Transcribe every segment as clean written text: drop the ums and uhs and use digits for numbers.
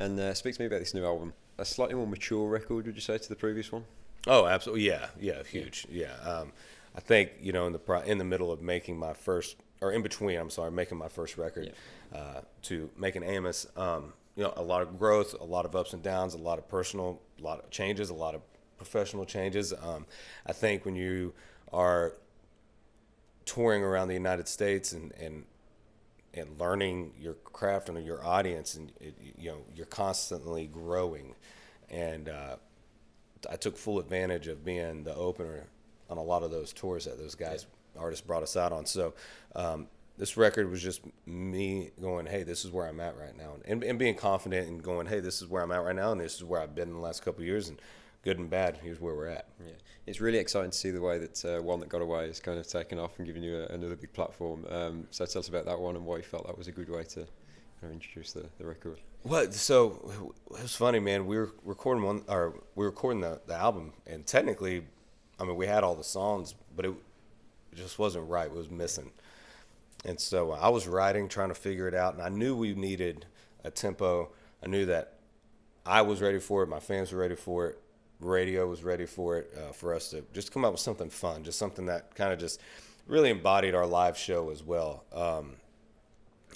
And speak to me about this new album. A slightly more mature record, would you say, to the previous one? Oh, absolutely. Yeah, huge. Yeah. I think, in the middle of making my first, or in between, I'm sorry, making my first record, to making Amos, a lot of growth, a lot of ups and downs, a lot of changes, a lot of professional changes. I think when you are touring around the United States and learning your craft and your audience, and you're constantly growing, and I took full advantage of being the opener on a lot of those tours that those artists brought us out on. So this record was just me going, hey, this is where I'm at right now, and being confident and going, hey, this is where I'm at right now, and this is where I've been in the last couple of years, and good and bad, here's where we're at. Yeah, it's really exciting to see the way that One That Got Away is kind of taken off and giving you another big platform. So tell us about that one and why you felt that was a good way to introduce the record. Well, so it was funny, man. We were recording the album, and technically, I mean, we had all the songs, but it just wasn't right. It was missing. And so I was writing, trying to figure it out, and I knew we needed a tempo. I knew that I was ready for it, my fans were ready for it, radio was ready for it, for us to just come up with something fun, just something that kind of just really embodied our live show as well.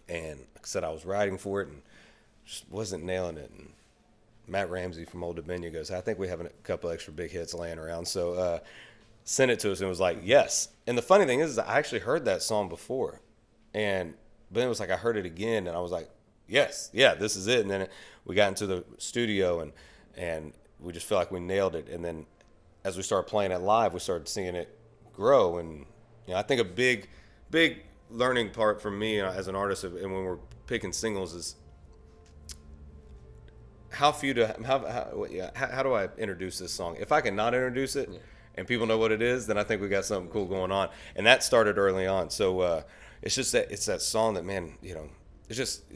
And like I said, I was writing for it and just wasn't nailing it. And Matt Ramsey from Old Dominion goes, I think we have a couple extra big hits laying around. So sent it to us and it was like, yes. And the funny thing is I actually heard that song before. But then it was like I heard it again and I was like, yes, yeah, this is it. And then we got into the studio and we just felt like we nailed it. And then as we started playing it live, we started seeing it grow. And I think a big learning part for me as an artist, and when we're picking singles, is how do I introduce this song? If I can not introduce it and people know what it is, then I think we got something cool going on. And that started early on. So it's just that song that, man, it just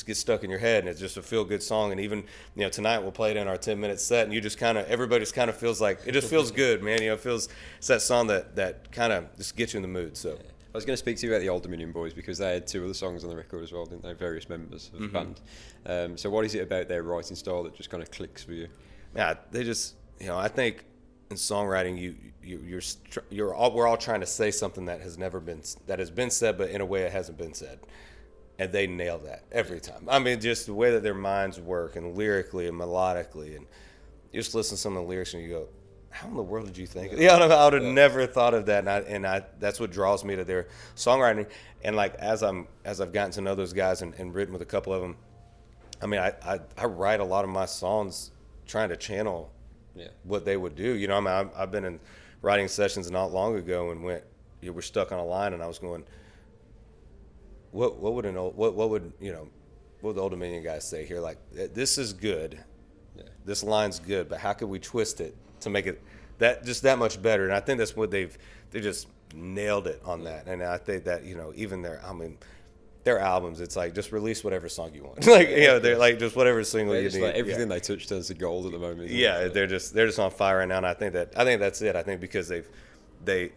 gets stuck in your head, and it's just a feel good song. And even tonight we'll play it in our 10-minute set, and you just everybody just kind of feels like it just feels good, man. It's that song that kind of just gets you in the mood. So. I was going to speak to you about the Old Dominion Boys because they had 2 other songs on the record as well, didn't they? Various members of the band. So what is it about their writing style that just kind of clicks for you? Yeah, they just, I think in songwriting, we're all trying to say something that has been said, but in a way it hasn't been said. And they nail that every time. I mean, just the way that their minds work, and lyrically and melodically, and you just listen to some of the lyrics and you go, how in the world did you think of that? I would have never thought of that. And that's what draws me to their songwriting. And like as I've gotten to know those guys and written with a couple of them, I mean, I write a lot of my songs trying to channel what they would do. I mean, I've been in writing sessions not long ago and we're stuck on a line, and I was going, what would the Old Dominion guys say here? Like, this is good. Yeah. This line's good, but how could we twist it to make it that much better? And I think that's what they just nailed it on that. And I think that even their albums, it's like just release whatever song you want. Like they're like just whatever single you need. Like everything they touch turns to gold at the moment. Yeah, they're just on fire right now. And I think that's it. I think because they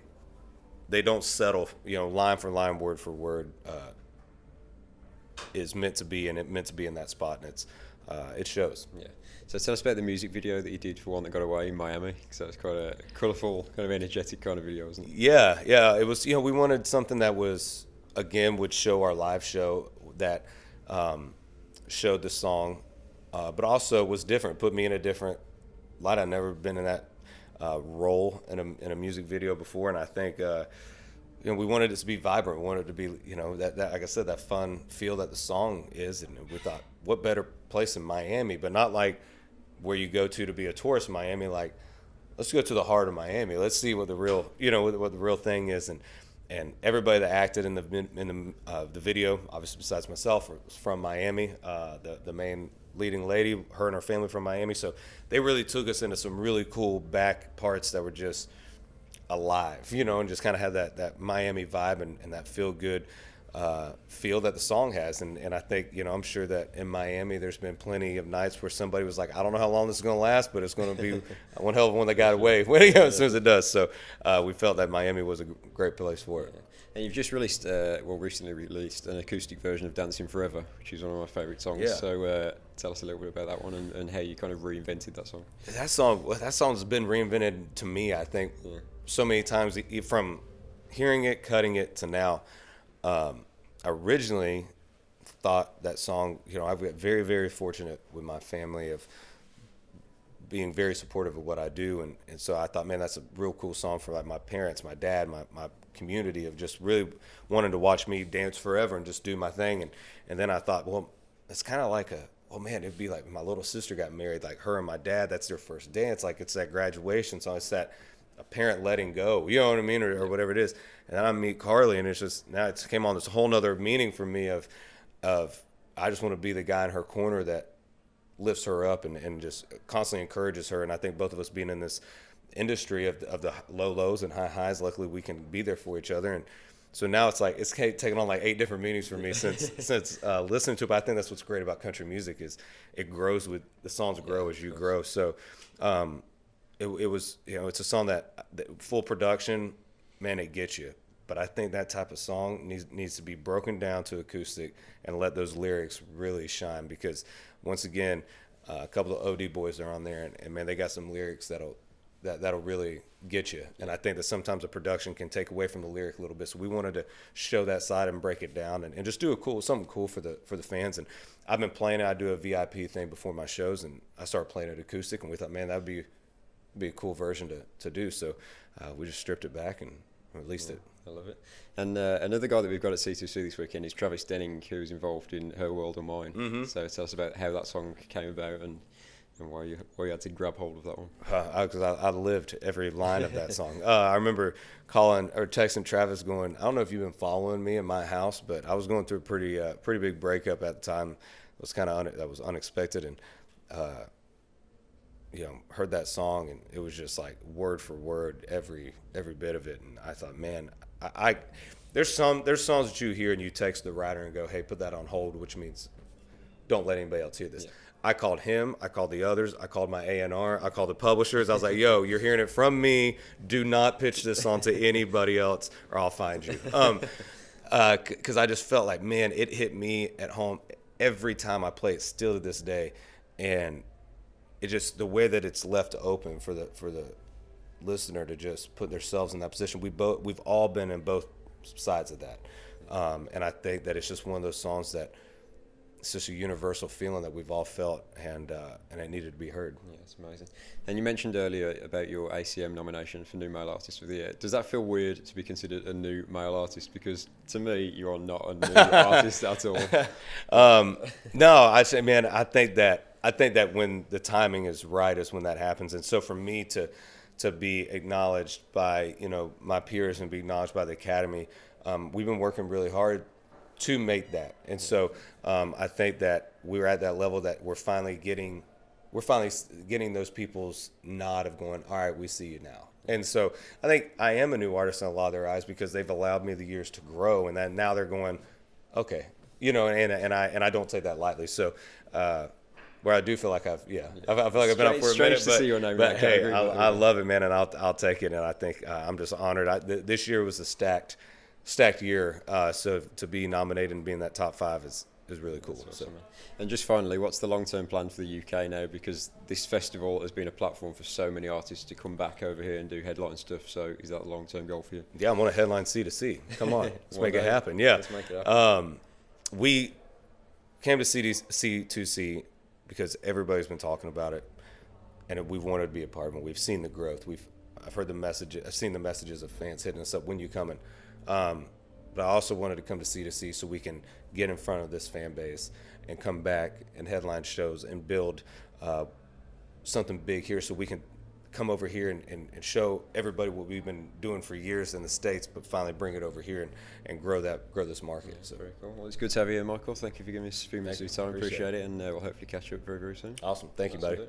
don't settle. Line for line, word for word is meant to be, and it meant to be in that spot, and it shows. Yeah. So tell us about the music video that you did for One That Got Away in Miami. So it's quite a colourful, kind of energetic kind of video, wasn't it? Yeah. It was. We wanted something that was, again, would show our live show, that showed the song, but also was different. Put me in a different light. I've never been in that role in a music video before, and I think we wanted it to be vibrant. We wanted it to be that like I said, that fun feel that the song is, and we thought, what better place in Miami, but not like where you go to be a tourist in Miami. Like, let's go to the heart of Miami. Let's see what the real what the real thing is, and everybody that acted in the video, obviously besides myself, was from Miami. The main leading lady, her and her family from Miami, so they really took us into some really cool back parts that were just alive, and just kind of had that Miami vibe and that feel good feel that the song has. And I think, I'm sure that in Miami there's been plenty of nights where somebody was like, I don't know how long this is going to last, but it's going to be one hell of a one that got away as soon as it does. So we felt that Miami was a great place for it. And you've just released, recently released an acoustic version of Dancing Forever, which is one of my favourite songs. Yeah. So tell us a little bit about that one and how you kind of reinvented that song. That song's been reinvented to me, I think, so many times, from hearing it, cutting it to now. I originally thought that song, I've got very, very fortunate with my family of being very supportive of what I do. And so I thought, man, that's a real cool song for like my parents, my dad, my community, of just really wanting to watch me dance forever and just do my thing. And then I thought, well, it's kind of like it'd be like my little sister got married, like her and my dad, that's their first dance. Like it's that graduation song. It's that a parent letting go, you know what I mean? Or whatever it is. And then I meet Carly, and it's just, now it's came on this whole nother meaning for me of I just want to be the guy in her corner that lifts her up and just constantly encourages her. And I think both of us being in this industry of the low lows and high highs, luckily we can be there for each other. And so now it's like, it's taken on like 8 different meanings for me since listening to it. But I think that's what's great about country music is it grows with, the songs grow as you grow. So it was, it's a song that full production, man, it gets you. But I think that type of song needs to be broken down to acoustic and let those lyrics really shine, because once again, a couple of OD boys are on there, and man, they got some lyrics that'll really get you. And I think that sometimes the production can take away from the lyric a little bit. So we wanted to show that side and break it down and just do something cool for the fans. And I've been playing it. I do a VIP thing before my shows, and I started playing it acoustic, and we thought, man, that would be a cool version to do. So we just stripped it back and released it. I love it. And another guy that we've got at C2C this weekend is Travis Denning, who's involved in Her World or Mine. Mm-hmm. So tell us about how that song came about and why you had to grab hold of that one. Because I lived every line of that song. I remember calling or texting Travis going, I don't know if you've been following me in my house, but I was going through a pretty big breakup at the time. It was that was unexpected, and heard that song, and it was just like word for word every bit of it. And I thought, man, there's songs that you hear and you text the writer and go, hey, put that on hold, which means don't let anybody else hear this. Yeah. I called him, I called the others, I called my A&R, I called the publishers. I was like, yo, you're hearing it from me. Do not pitch this on to anybody else or I'll find you. Because I just felt like, man, it hit me at home every time I play it, still to this day. And it just, the way that it's left open for the listener to just put themselves in that position. We've all been in both sides of that. And I think that it's just one of those songs that it's just a universal feeling that we've all felt, and it needed to be heard. Yeah, it's amazing. And you mentioned earlier about your ACM nomination for New Male Artist of the Year. Does that feel weird to be considered a new male artist? Because to me, you're not a new artist at all. No, I say, man, I think that when the timing is right is when that happens. And so for me to be acknowledged by my peers and be acknowledged by the Academy, we've been working really hard to make that. And so I think that we're at that level that we're finally getting those people's nod of going, all right, we see you now. And so I think I am a new artist in a lot of their eyes because they've allowed me the years to grow, and then now they're going, okay, and I don't take that lightly. So where I do feel like I feel like I've been up for a minute, to see your name, but hey, I love it, man, and I'll take it, and I think I'm just honored. This year was a stacked year, so to be nominated and be in that top 5 is really cool. Awesome, so. And just finally, what's the long-term plan for the UK now? Because this festival has been a platform for so many artists to come back over here and do headline stuff. So is that a long-term goal for you? Yeah, I want to headline C2C. Come on, let's make it happen. Yeah, let's make it happen. We came to C2C because everybody's been talking about it, and we've wanted to be a part of it. We've seen the growth. I've heard the message. I've seen the messages of fans hitting us up, when you coming. But I also wanted to come to C2C so we can get in front of this fan base and come back and headline shows and build something big here, so we can come over here and show everybody what we've been doing for years in the States, but finally bring it over here and grow this market. Yeah, so very cool. Well, it's good to have you here, Michael. Thank you for giving us a few minutes of your time. Appreciate it, and we'll hopefully catch you up very, very soon. Awesome. Thank you, buddy.